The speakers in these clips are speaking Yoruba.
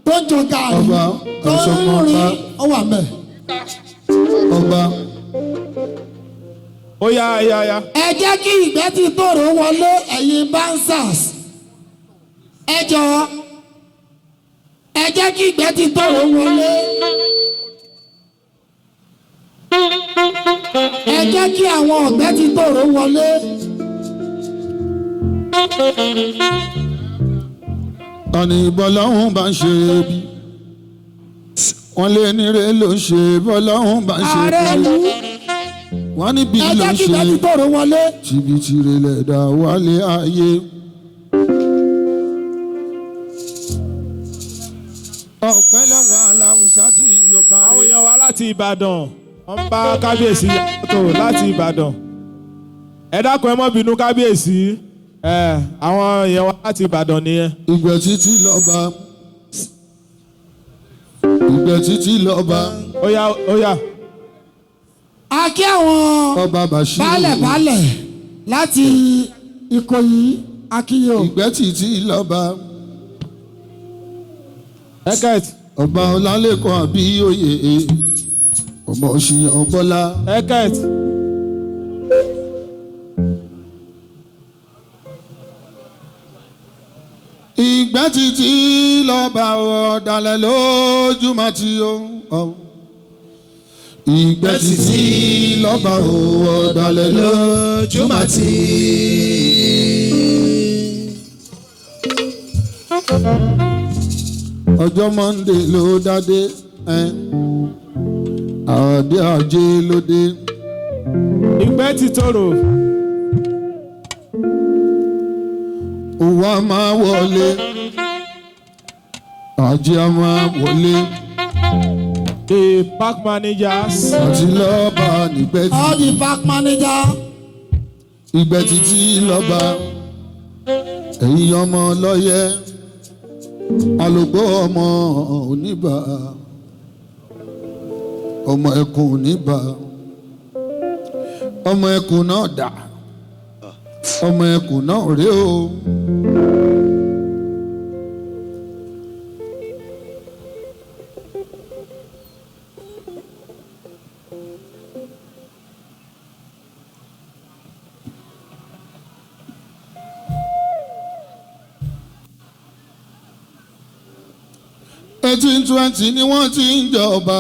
tó ń jọ gààrí tó ń rìn ó wà mẹ́. ọba. ó yá. ẹ jẹ́ kí ìgbẹ́ ti tòrò wọlé ẹ̀yin bouncers. ẹ jọ̀ọ́ ẹ jẹ́ kí ìgbẹ́ ti tòrò wọlé. ẹ jẹ́ kí àwọn ọ̀gbẹ́ ti tòrò wọlé. tani bọ́lọ́hún bá ń ṣe bí wọ́n lé nírè ló ń ṣe bọ́lọ́hún bá ń ṣe bí wọ́n níbi ló ń ṣe ẹ jẹ́ kí ìgbẹ́ ti tòrò wọlé. tìbítìrì lẹ̀dá wálé ayé. ọ̀pẹ́ lọ́wọ́ aláwùsá tí yọba rẹ̀. àwọn èèyàn wa láti Ìbàdàn wọ́n bá kábíyèsí yàtọ̀ láti Ìbàdàn ẹ dákun ẹ má bínú kábíyèsí àwọn èèyàn wa láti Ìbàdàn nìyẹn. ìgbẹ́ títí lọ́ba ìgbẹ́ títí lọ́ba. ó yá. a kí àwọn ọba Bàṣírù baálẹ̀ láti Ìkòyí akíyò. ìgbẹ́ títí lọ́ba. Eket. ọba Ọlálékan Àbíòye ọmọ Òṣìyàn Bọ́lá. Eket. ìgbẹ́ títí lọ́ba ọ̀dàlẹ̀ lójúmọ́ tí ó ìgbẹ́ títí lọ́ba ọ̀dàlẹ̀ lójúmọ́ tí. ọjọ́ Monday ló dádé àdé Ajé ló dé. ìgbẹ́ ti tòrò. òwa máa wọlé Ajé a máa wọlé. The park managers. àti lọ́ba nígbẹ́ tí. all the park manager. ìgbẹ́ títí lọ́ba ẹ̀yin ọmọ lọ́yẹ alògbó ọmọ oníbà ọmọ ẹkùn oníbà ọmọ ẹkùn náà dà ọmọ ẹkùn náà rèé o. (1820) ni wọ́n ti ń jọba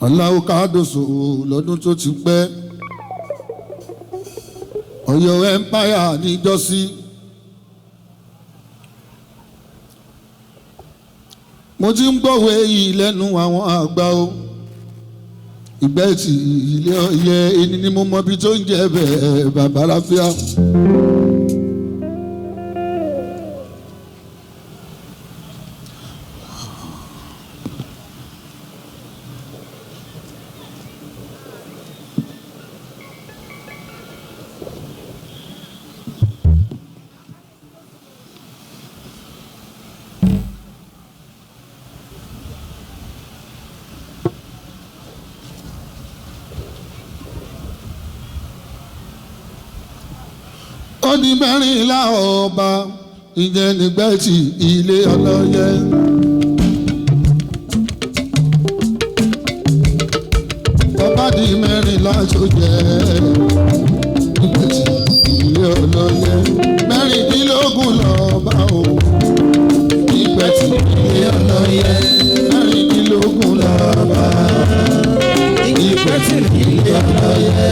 Aláò Kádòsò lọ́dún tó ti pẹ́ Ọ̀yọ́ empire níjọ́sí. mo ti ń gbọ́wé yìí lẹ́nu àwọn àgbà o ìgbẹ́ tí ilé Ọ̀yẹ́ ẹni ni mo mọ ibi tó ń jẹ́ bẹ́ẹ̀ bàbá láfíà. ó di mẹ́rìnlá ọba ìjẹ́ nígbẹ́ tí ilé Ọlọ́yẹ. ọba di mẹ́rìnlá sójẹ́ nígbẹ́ tí ilé Ọlọ́yẹ. mẹ́rìndínlógún lọ́ba o nígbẹ́ tí ilé Ọlọ́yẹ. mẹ́rìndínlógún lọ́ba nígbẹ́ tí ilé Ọlọ́yẹ.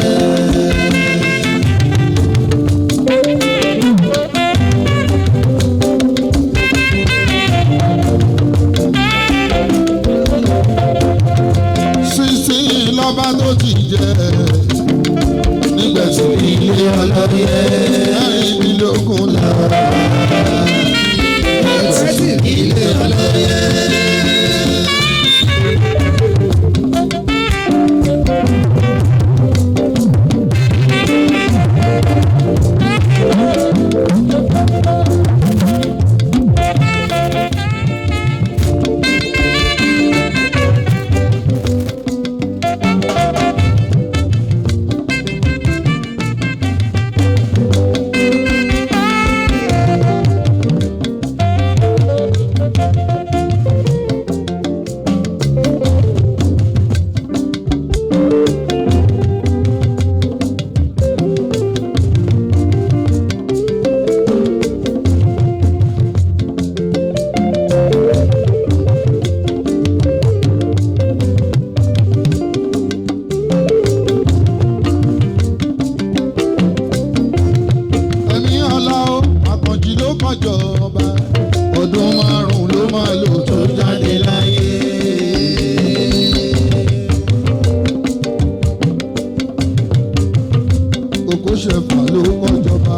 ọba tó ti jẹ nígbà tí ilé Ọlọ́yẹ mẹ́rìndínlógún là nígbà tí ilé Ọlọ́yẹ. ṣẹ̀fà ló kọjọba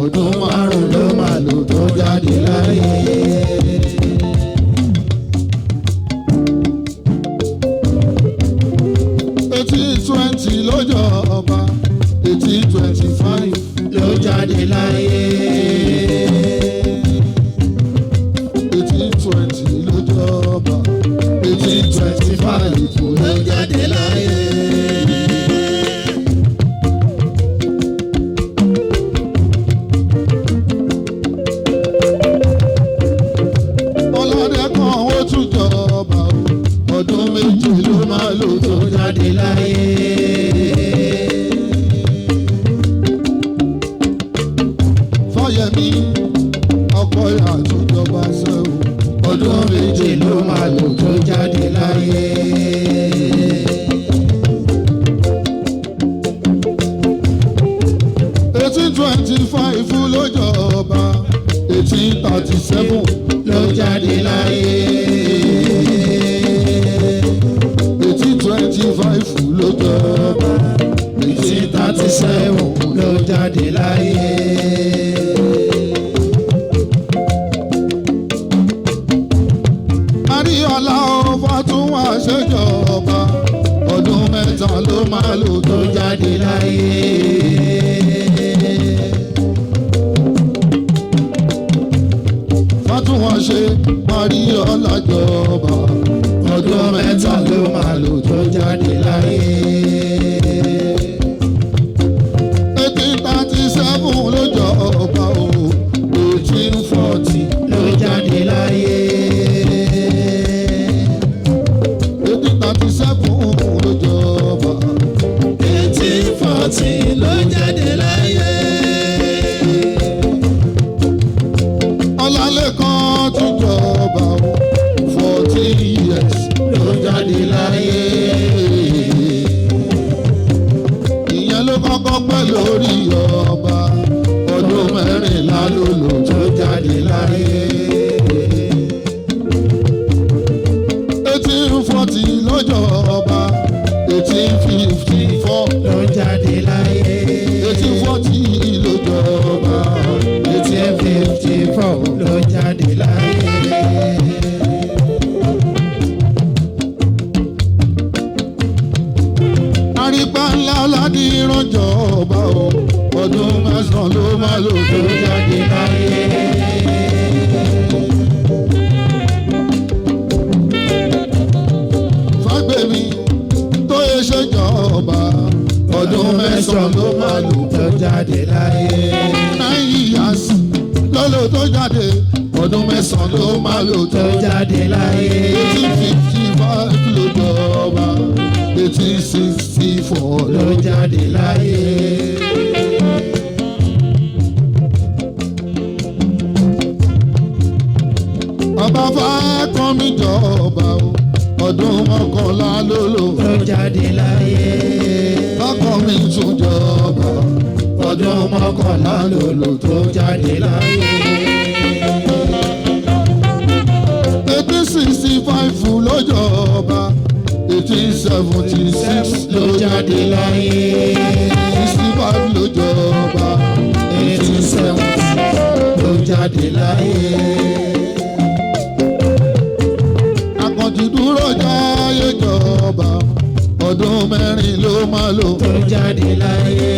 ọdún márùn ló máa lò tó jáde láyé. 1820 lójọba 1825 ló jáde láyé. 1820 lójọba 1825 ló jáde láyé. ọlọ́dẹ kan ó tún jọba ọdún méjì ló máa lò tó jáde láyé. Fáyẹmí ọkọ àtúnjọba sẹ́wọ̀n ọdún méjì ló máa lò tó jáde láyé. $1825 ló jọba 1837 ló jáde láyé. 1825 ló jọba 1837 ló jáde láyé. Àríọ̀lá ọba tún wá ṣèjọba ọdún mẹ́ta ló máa lò tó jáde láyé. Fátúnwáṣe Àríọ̀lá jọba ọdún mẹ́ta ló máa lò tó jáde láyé. 1837 ló jọba o 1840 ló jáde láyé. 1837 ló jọba 1840 ló jáde láyé. Ọlálékan tún jọba 14 years ló jáde láyé. Ìyẹn ló kọ́kọ́ pẹ́ lórí ọba ọdún mẹ́rìnlá ló lò tó jáde láyé. 1840 ló jọba 1854 ló jáde láyé. 1840 ló jọba 1854 ló jáde láyé. Àrípa ńlá Ọládìran jọba o ọdún mẹ́sàn-án ló máa lò tó jáde láyé. Fágbèmí tó yẹ ṣèjọba ọdún mẹ́sàn-án ló máa lò tó jáde láyé. 9 years lọ́lọ́ tó jáde ọdún mẹ́sàn-án ló máa lò tó jáde láyé. 1855 ló jọba 1864 ló jáde láyé. Ọba Fákànmí jọba ọdún mọ́kànlá ló lò tó jáde láyé. Fákànmí tún jọba ọdún mọ́kànlá ló lò tó jáde láyé. 1865 ló jọba 1876 ló jáde láyé. 65 ló jọba 1870 ló jáde láyé. Àkànjì dúró jáyé jọba ọdún mẹ́rin ló máa lò tó jáde láyé.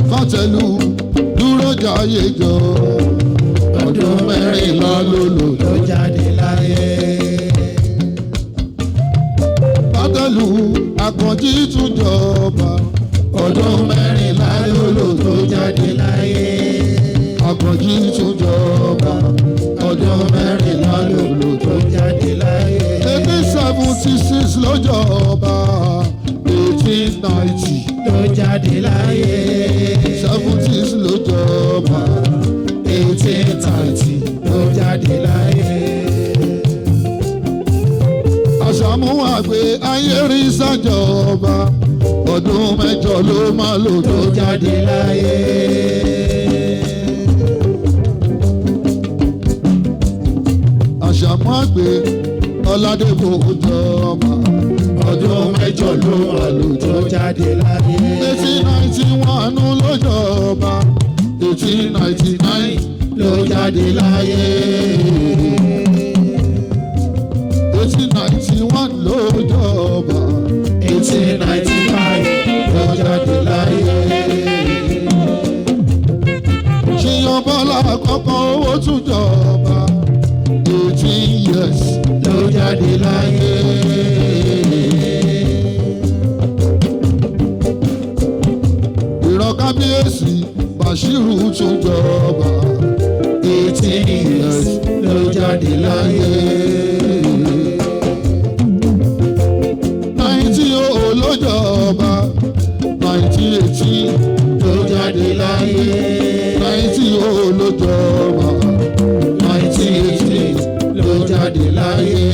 Fátẹ̀lú dúró jáyé jọ ọdún mẹ́rìnlá ló lò tó jáde láyé. Fátẹ̀lú Àkànjì tún jọba ọdún mẹ́rìnlá ló lò tó jáde láyé. Àkànjì tún jọba ọdún mẹ́rìnlá ló lò tó jáde láyé. 1876 ló jọba 1890 ló jáde láyé. 70s ló jọba 1830 ló jáde láyé. Àṣàmú àgbẹ̀ ayé rí ṣàjọba ọdún mẹ́jọ ló máa lò tó jáde láyé. Àṣàmú àgbẹ̀ Ọládébò jọba ọdún mẹ́jọ ló wà lò tó jáde láyé. 1891 ló jọba 1899 ló jáde láyé. 1891 ló jọba 1895 ló jáde láyé. Ṣèyàn Bọ́lá àkọ́kọ́ owó tún jọba 18 years ló jáde láyé. Ìran kábíyèsí Bàṣírù tún jọba 18 years ló jáde láyé. 1900 ló jọba 1918 ló jáde láyé. 1900 ló jọba 1918 ló jáde láyé.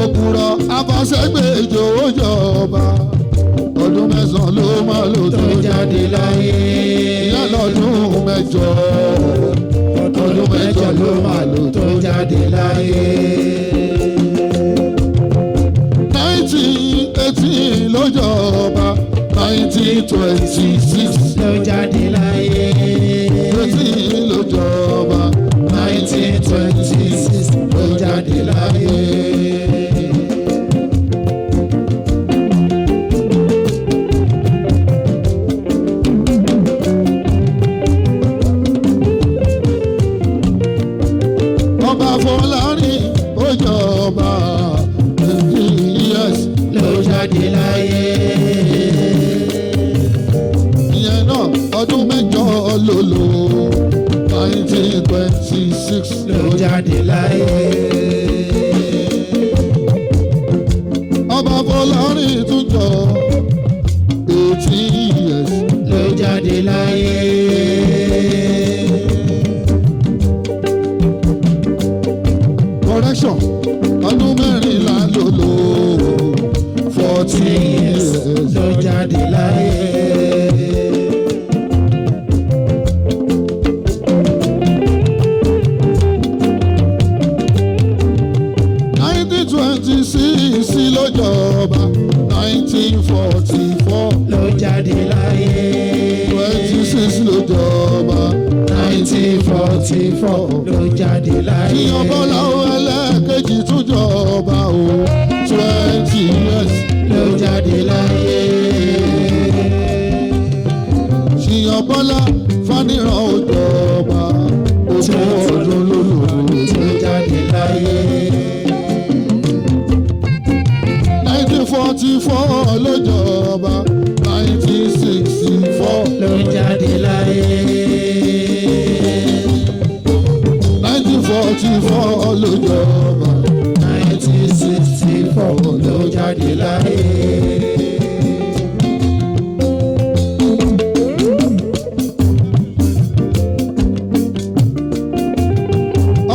Òkúrọ̀ Abọ́sẹ́gbèjò ó jọba ọdún mẹ́sàn-án ló máa lò tó jáde láyé. Ìyá lọ́dún mẹ́jọ ọdún mẹ́jọ ló máa lò tó jáde láyé. 1918 ló jọba 1926 ló jáde láyé. 18 ló jọba 1926 ló jáde láyé. Ọba Fọlárin ó jọba 15 years ló jáde láyé. Ìyẹn náà ọdún mẹ́jọ ló lò 1926 ló jáde láyé. Ọba Fọlárin tún jọ 18 years ló jáde láyé. Correction ọdún mẹ́rìnlá ló lò 14 years ló jáde láyé. Ló jọba 1944 ló jáde láyé. 26 ló jọba 1944 ló jáde láyé. Ṣèyàn Bọ́lá ẹlẹ́ẹ̀kejì tún jọba o 20 years ló jáde láyé. Ṣèyàn Bọ́lá Fáníran ó jọba ogún ọdún ló lò tó jáde láyé. 1944 ló jọba 1964 ló jáde láyé. 1944 ló jọba 1964 ló jáde láyé.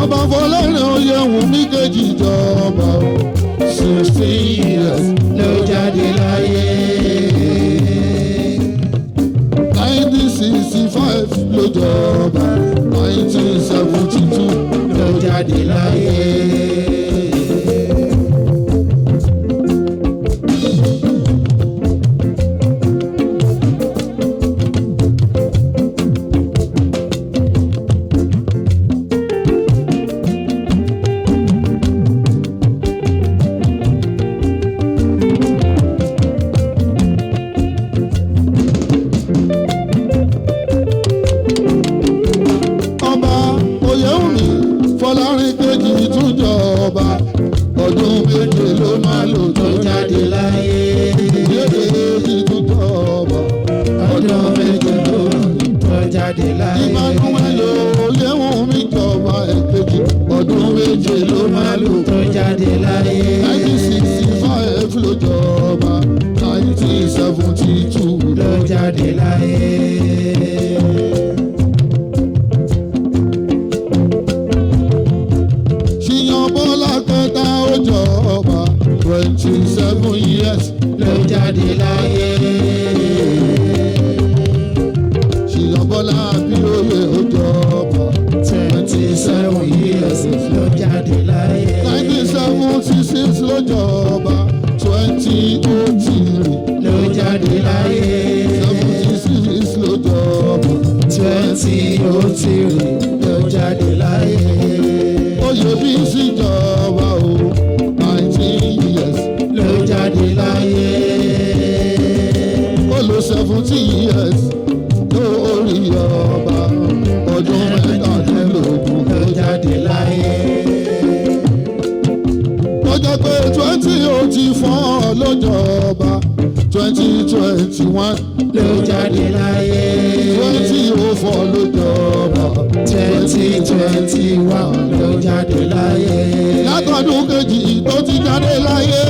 Ọba Fọlárin Oyèwùnmí kejì jọba 16 years ló jáde láyé. 1965 ló jọba 1972 ló jáde láyé. Fọlárin kejì tún jọba ọdún méje ló máa lò tó jáde láyé. Kejì tún jọba ọdún méje ló máa lò tó jáde láyé. Emmanuel Oyèwùnmí jọba èkejì ọdún méje ló máa lò tó jáde láyé. 1965 ló jọba 1972 ló jáde láyé. Bọ́lá kẹta ó jọba 27 years ló jáde láyé. Ṣèyàn Bọ́lá Abíóyè ó jọba 27 years years ló jáde láyé. 1976 ló jọba 2003 ló jáde láyé. 76 ló jọba 2003 ló jáde láyé. oyè bí síjọba o 19 years ló jáde láyé. ó lò 17 years lórí ọba ọdún mẹ́tàdínlógún ló jáde láyé. ó jẹ́ pé 2004 ló jọba 2021 ló jáde láyé. 2004 ló jọba 2021 ló jáde láyé. látọdún kejì tó ti jáde láyé.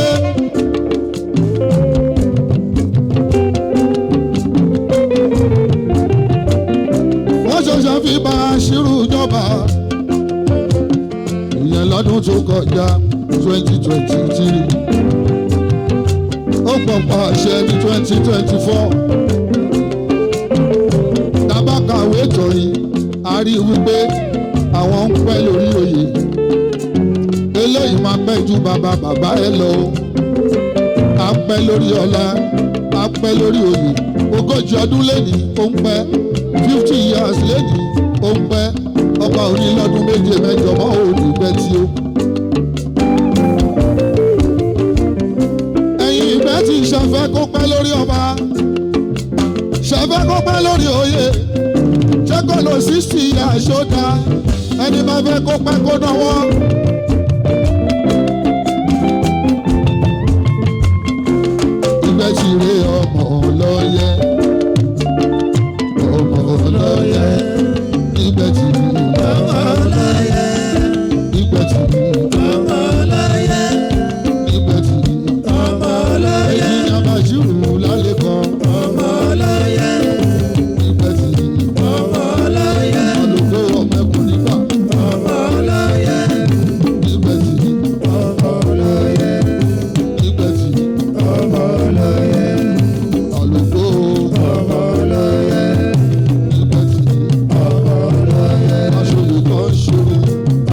wọ́n ṣẹ̀ṣẹ̀ fi bá aṣírù jọba ìyẹn lọ́dún tó kọjá 2023 ó pọ̀pọ̀ àṣẹ ní 2024 tabakawe tọ̀yìn a rí wípé àwọn ń pẹ́ lórí oyè eléyìí máa pẹ́ ju bàbá ẹ lọ a pẹ́ lórí ọlá a pẹ́ lórí oyè 40 ọdún lẹ́nìí ó ń pẹ́ 50 years lẹ́nìí ó ń pẹ́ ọba òní lọ́dún méje mẹ́jọ mọ́ òní pẹ́ tí ó. ẹ̀yin ìgbẹ́ tí ṣẹ̀fẹ́ kó pẹ́ lórí ọba ṣẹ̀fẹ́ kó pẹ́ lórí oyè ṣé kò lò 60 years ṣódà ẹni máa fẹ́ kó pẹ́ kó náwó. ìgbẹ́ tí rè ọmọ lọ́yẹ ọmọ lọ́yẹ ìgbẹ́ tí rè ọmọ láyé. ìgbẹ́ tí rè ọmọ láyé. ìgbẹ́ tí rè. ọmọ láyé. ẹ̀yin abajúrù lálẹ́ kan ọmọ láyé. ìgbẹ́ tí rè. ọmọ láyé. alùpùpù ọmọ ẹkùn nígbà ọmọ láyé. ìgbẹ́ tí rè. ọmọ láyé. ìgbẹ́ tí rè. ọmọ láyé. alùpùpù ọmọ láyé. ìgbẹ́ tí rè. ọmọ láyé. aṣojú kan ṣòro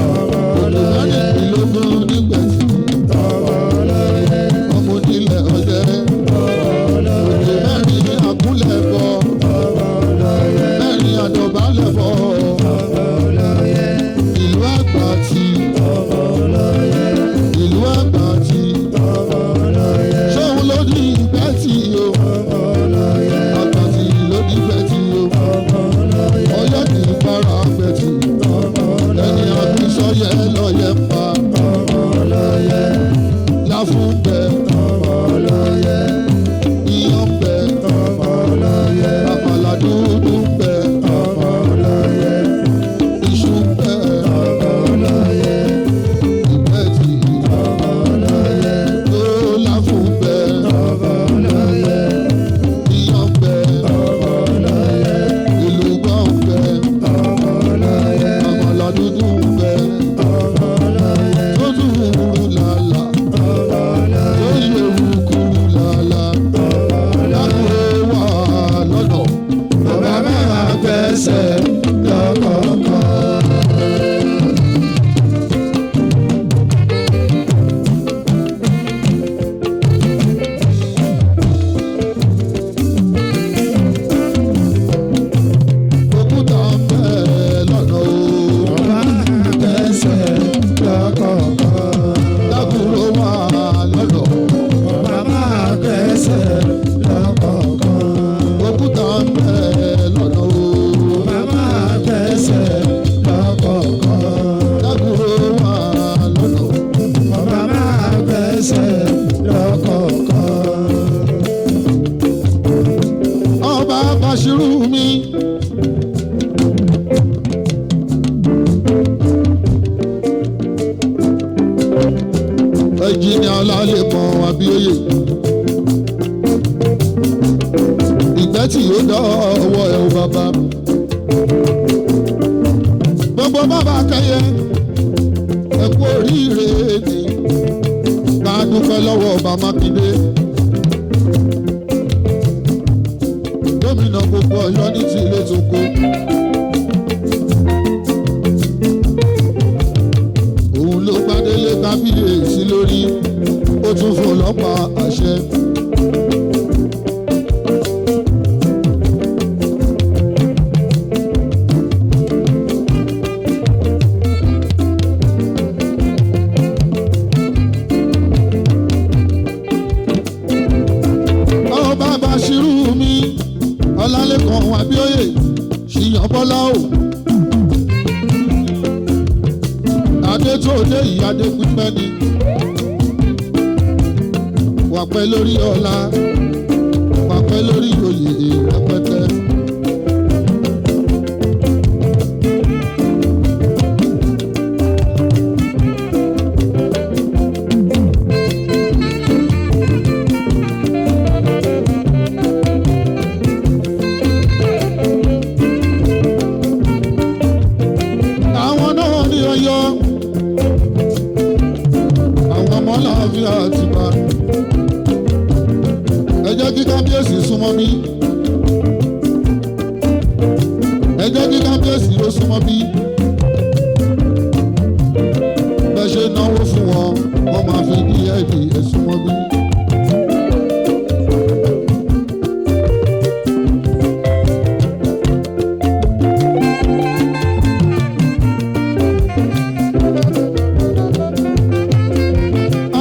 ọmọ láyé. olùdarí ìlógún nígbẹ́ tí rè. ọmọ láyé. ọmọ onílẹ̀ ọ̀jẹ̀ òde mẹ́rin àkúnlẹ̀ bọ̀ mẹ́rin àdọ̀bálẹ̀ bọ̀ ìlú Àgbàtì ìlú Àgbàtì ṣóun ló ní ìgbẹ́ tí o Àgbàtì ló ní ìgbẹ́ tí o Ọ̀yọ́ kì í para àgbẹ̀ tí ẹni àbísọ́yẹ lọ́yẹ pa láfún bẹ́ẹ̀. Iyán bẹ, àmàlà dúdú bẹ, iṣu bẹ, ìgbẹ́ tí tó láfún bẹ, iyán bẹ, ìlú gbọ́n bẹ, àmàlà dúdú bẹ, tó dùn ún lálá, tó yẹ wúkúrú lálá. bàbá máa gbẹ́sẹ̀ lọ́kọ̀ọ̀kan. Òkúta ń bẹ lọ́nà o. bàbá máa gbẹ́sẹ̀ lọ́kọ̀ọ̀kan. Dákúrò wà lọ́nà. bàbá máa gbẹ́sẹ̀ lọ́kọ̀ọ̀kan. Òkúta ń bẹ lọ́nà o. bàbá máa gbẹ́sẹ̀ lọ́kọ̀ọ̀kan. Dákúrò wà lọ́nà. bàbá máa gbẹ́sẹ̀ lọ́kọ̀ọ̀kan. Ọba Bàṣírù mi. Ẹ̀jì ni alálẹ̀ kan Abíóyè. Ìgbẹ́ tí yóò dá ọwọ́ ẹ̀ o bàbá. Gbogbo bàbá kẹyẹ ẹ kú oríire ni. Ká dúpẹ́ lọ́wọ́ ọba Mákindé. Gómìnà gbogbo Ọ̀yọ́ ní ti ilé tó kó. kábíyèsí lórí ó tún fún ọlọ́pàá àṣẹ. ọba Bashiru mi Ọlálékan Abíóyè ṣìyàn bọ́lá o. adé tó dé yìí adé pípẹ́ ni wà pẹ́ lórí ọlá wà pẹ́ lórí oyè rẹpẹtẹ. àwọn náà ní Ọ̀yọ́ àwọn ọmọ láàfin Àtìbà ẹ jẹ́ kí kábíyèsí súnmọ́ bí ẹ jẹ́ kí kábíyèsí ó súnmọ́ bí bẹ́ẹ̀ ṣe náwó fún wọn wọ́n máa fi ní ẹ̀bì ẹ̀ súnmọ́ bí.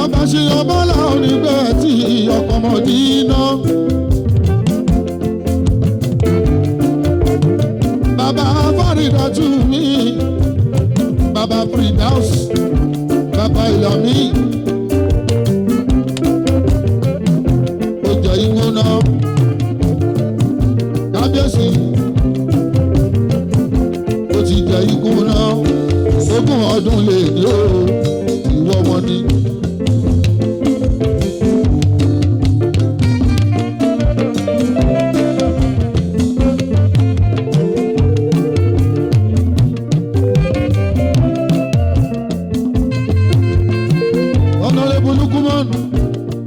àbáṣe ọbọ̀là onígbẹ́ tí ọkọ̀mọ̀dé iná. bàbá Fárídàtù mi bàbá Firdaus bàbá Ìlàmí ó jẹ́ ìwọ náà kábíyèsí ó ti jẹ́ ikú náà ogún ọdún lè ní o ìwọ wọn ni.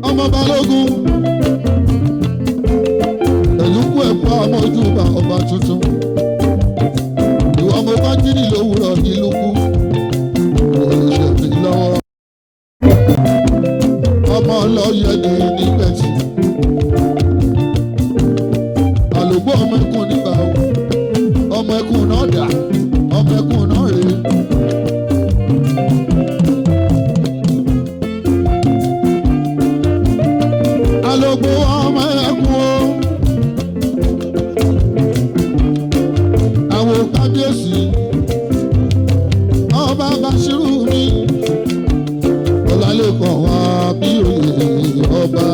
ọmọ Balógun ẹ̀lúkú ẹ̀kọ́ àmójúbà ọba tuntun ìwọ ọmọ bá jírí lówùrọ̀ nílùkú òṣèlú lọ́wọ́ ọmọ ọlọ́yẹ ní nígbẹ̀tì àlùgbò ọmọ ẹkùn nígbà ọmọ ẹkùn náà dà ọmọ ẹkùn náà rèé. Alógbò ọmọ ẹkùn o àwọn kábíyèsí ọba Bashiru mi Ọlálékan Abíóyè ọba.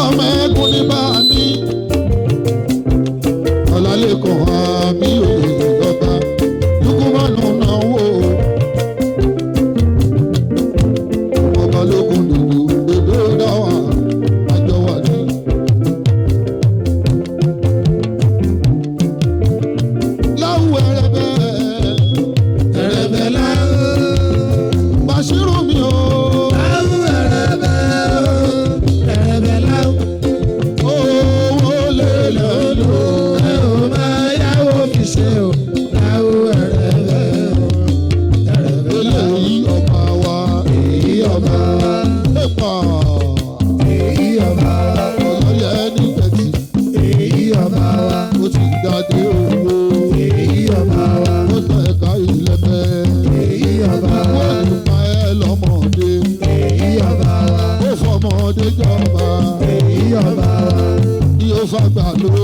ọmọ ẹkùn ní bá mi Ọlálékan Abíóyè ọba. Lukumanu náwó ọmọ Balógun dùdú gbèdó dáwà àjọ wà ní. láwù ẹrẹbẹ ẹrẹbẹ láwù Bashiru mi o. láwù ẹrẹbẹ ẹrẹbẹ láwù owó lè lọ lò ẹ ò máa yáwó fi ṣe o. láwù ẹrẹbẹ eléyìí ọba wa èyí ọba wa ẹ̀pà èyí ọba wa ọlọ́yẹ nígbẹ̀tì èyí ọba wa ó ti dàdé owó èyí ọba wa ó tẹ ẹ̀ka ìlẹ̀bẹ̀ èyí ọba wa ó lè pa ẹ́ lọ́mọdé èyí ọba wa ó fọmọdé jọba èyí ọba wa ní ó fagbà ló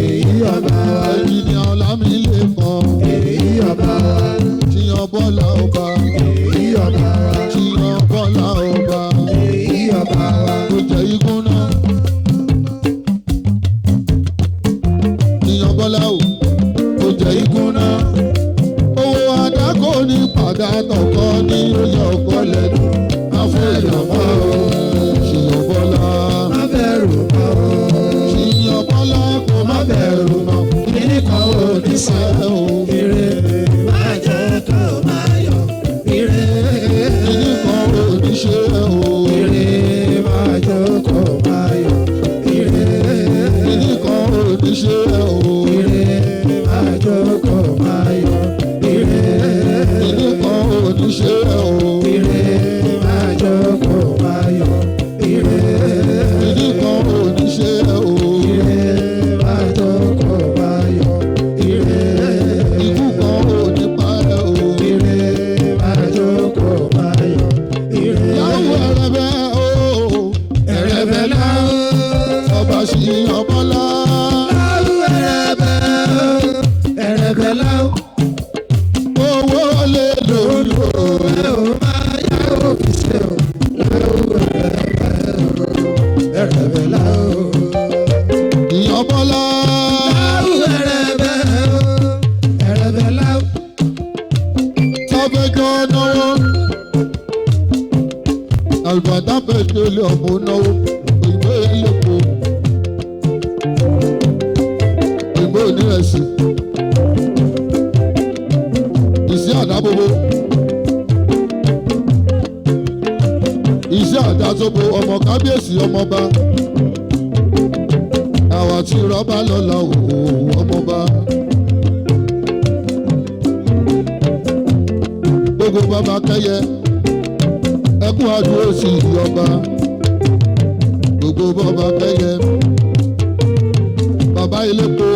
èyí ọba wa ẹ̀yìn ni Ọlámilékan èyí ọba wa tíyan Bọ́lá ọba èyí ọba wa tíyan Bọ́lá ọba èyí ọba wa ó jẹ́ igun náà tíyan Bọ́lá ó jẹ́ igun náà owó àdákò ní padà tọkọ ní oyè ọkọ lẹ́nu afẹ́yọ̀mọ́ tíyan Bọ́lá má bẹ̀rù mọ́ tíyan Bọ́lá kò má bẹ̀rù mọ́ kíní kan ò ní sẹ́ o. ní ṣe ẹ o. ire máa jókòó máa yọ. ire Ìdí kan ò ní ṣe ẹ o. ire máa jókòó máa yọ. ire Ìdí kan ò ní ṣe ẹ o. ire máa jókòó máa yọ. ire Ikú kan ò ní pa ẹ o. ire máa jókòó máa yọ. ire Yàwó ẹrẹ̀bẹ̀ o. ẹrẹ̀bẹ̀ láwù. Ọba ṣì ọbọlá. láwù ẹrẹ̀bẹ̀ láwù. Owó lè lòlò. ẹ ò máa yá òfìsè o. láwù ẹrẹ̀bẹ̀ láwù. Ìyọbọlá. láwù ẹrẹ̀bẹ̀ láwù. Sábẹ́jọ́ náwó. Àlùbàdà pẹ̀lú ọ̀bùn náwó. Òyìnbó elépo. Òyìnbó onírẹsì. Iṣẹ́ àdábòbò. Iṣẹ́ àdásóbò ọmọ kábíyèsí ọmọba. Àwa tí rọ́bà lọ́la òwò ọmọba. Gbogbo bàbá kẹyẹ. Ẹkún àdúró sí ìyọba. Gbogbo bàbá kẹyẹ. Bàbá ilépo.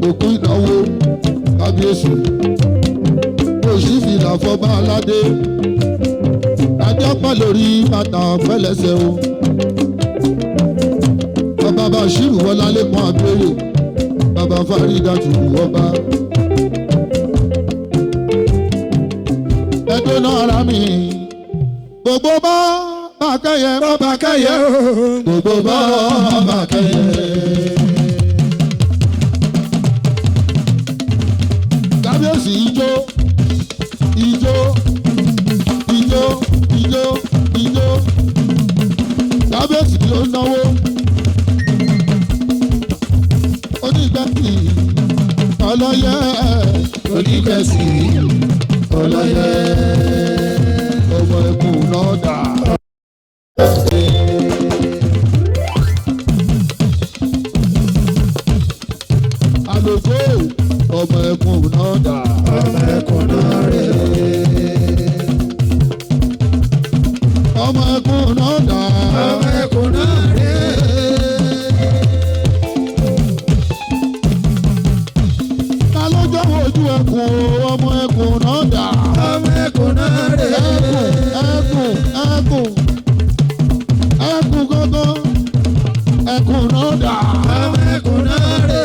Òkú ìnáwó. Kábíyèsí. Òṣìfìlà fọba aládé. Adéọ́pẹ́ lórí bàtà pẹ́lẹ́sẹ̀ o. Bàbá Bàṣírù wọlá lẹ́kùn àbẹ́rẹ́. Bàbá Fárídàtù ọba. Ẹjọ́ náà ara mi. Gbogbo bá bàkẹ́yẹ. bọ́ba káyé o. Gbogbo bá bàkẹ́yẹ. Kábíyèsí ijó. Ijó. Ijó. Ijó. Ijó. Kábíyèsí ló náwó. Onígbàtí ọlọ́yẹ. onígbẹ̀sì ọlọ́yẹ. Ọmọ ẹkùn náà dà. Àlòkò ọmọ ẹkùn náà dà. ọmọ ẹkùn náà rè Ọmọ ẹkùn náà dà. ọmọ ẹkùn náà rè Ta ló jọ̀wọ́ ojú ẹkùn o? Ọmọ ẹkùn náà dà. ọmọ ẹkùn náà rè Ẹkùn ẹkùn ẹkùn gángan ẹkùn náà dà. ọmọ ẹkùn náà rè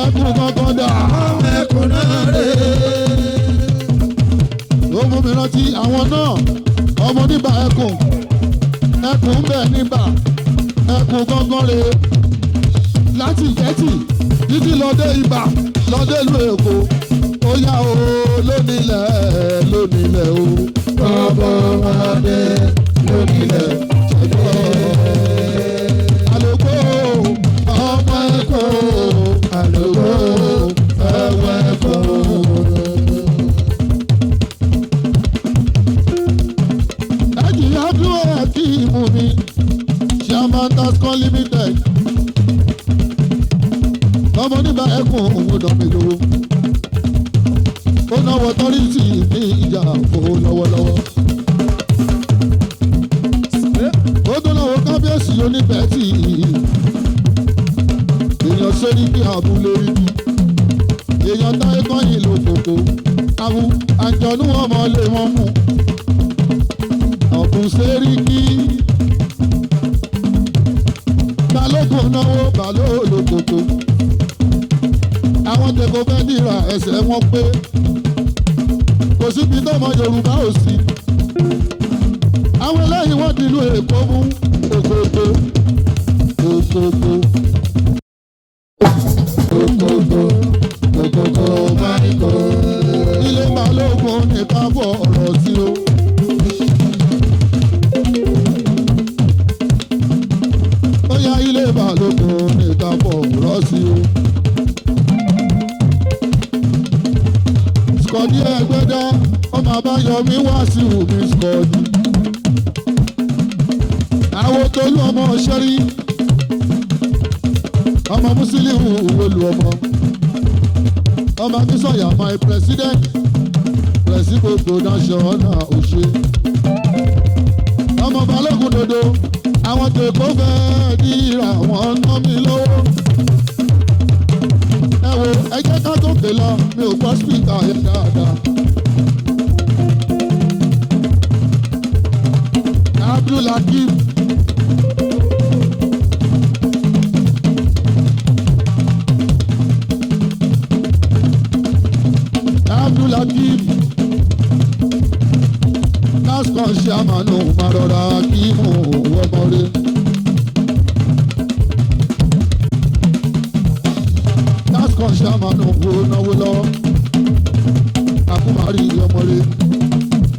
Ẹkùn gángan dà. ọmọ ẹkùn náà rè Ó mú mi rántí àwọn náà ọmọ níbà ẹkùn ẹkùn ń bẹ níbà ẹkùn gángan rè láti ìgbẹ́tì títí lọ́dẹ ibà lọ́dẹ ìlú Èkó ó yá o lónílẹ̀ lónílẹ̀ o. ọmọ ọmọdé lónílẹ̀ Àlòkò ọmọ ẹkùn àlòkò ọmọ ẹkùn. ẹ̀jì àdúrà ẹ̀kí ìmú mi Chairman Tascon Limited ọmọ nígbà ẹkùn òun dọ̀mí lówó ó náwó tọ́rìtì ní ìjà fún lọ́wọ́lọ́wọ́ ó tó náwó kábíyèsí oníbẹ̀ẹ́tì èèyàn sórí bí abúlé rí èèyàn táyé kọ́yìn ló kòkó awu àjọ̀nú ọmọ lè wọ́n mú ọ̀kùn sẹ́ríkì balógun náwó balóòlò kòkó àwọn tẹ̀kọ́ fẹ́ dìrà ẹsẹ̀ wọn pé kò síbi tọ́mọ Yorùbá ò sí àwọn eléyìí wọ́n dìlú Èkó mú òkòkò òkòkò òkòkò òkòkò máìkò ilé balógun nìkan bọ̀ ọ̀rọ̀ sí o. Ó yá ilé balógun nìkan bọ̀ ọ̀rọ̀ sí o. Skọ̀dí ẹgbẹ́dá ọmọ àbáyọmí wá sí omi skọ̀dí. àwọn tó lú ọmọ ṣẹ́rí ọmọ Musiliu olú ọmọ Akínsọ̀yà my president gbogbo national òṣè ọmọ Balógun dodo àwọn tèkó fẹ́ẹ́ dìrà wọ́n ná mi lówó ẹ wo ẹ jẹ́ ká tókè lọ mi ò gbọ́ spíkà yẹn dáadáa. Abdulakim lásìkò ṣe àmàlù màrọ̀rà kí mò ń wọ́mọ́rẹ́. lásìkò ṣe àmàlù wo náwó lọ́wọ́ àkúmárì ọmọrẹ́.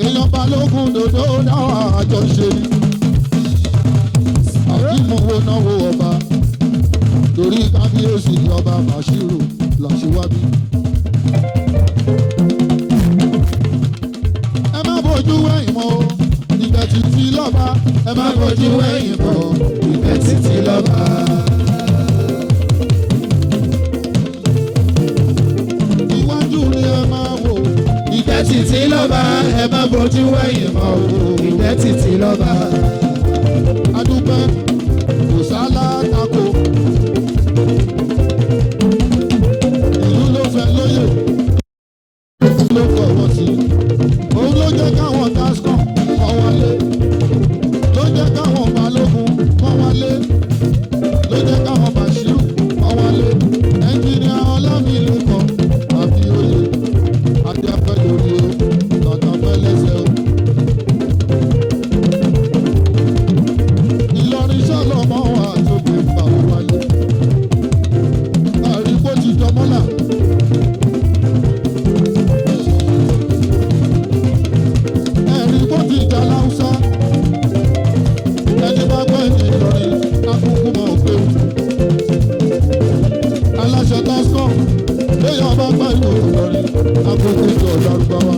èèyàn Balógun dòdò náà àjọṣe àkímù wo náwó ọba torí kábíyèsí ọba Bashiru làṣíwájú. ẹ má bójú wẹ̀yìn mọ́ ìgbẹ́ títí lọ́ba ẹ má bójú wẹ̀yìn mọ́ ìgbẹ́ títí lọ́ba. iwájú ni ẹ máa wò ìgbẹ́ títí lọ́ba ẹ má bójú wẹ̀yìn mọ́ ìgbẹ́ títí lọ́ba. adúpẹ́ kò sálá tako ìlú ló fẹ́ lóye ló kọ̀ wọ́n sí. òun ló jẹ́ káwọn tascom kọ́ wálé ló jẹ́ káwọn Balógun kọ́ wálé ló jẹ́ káwọn Bashiru kọ́ wálé ẹnjìnìà Ọlámilékan Abíóyè adéapẹ́ lórí o tọ̀tọ̀pẹ́ lẹ́sẹ̀ o. Ìlọrin sọ́lọ́mọ́ wà tó gbé pàwọ́ wálé àrígbó ti jọmọ́là. Ti jà láwùsá ẹni bá gbọ́ ẹni Ìlọrin akúkú mọ̀ òkè aláṣẹ tascom léyàn bá gbọ́ ìlú Ìlọrin akúkú jọ Lárúbáwá.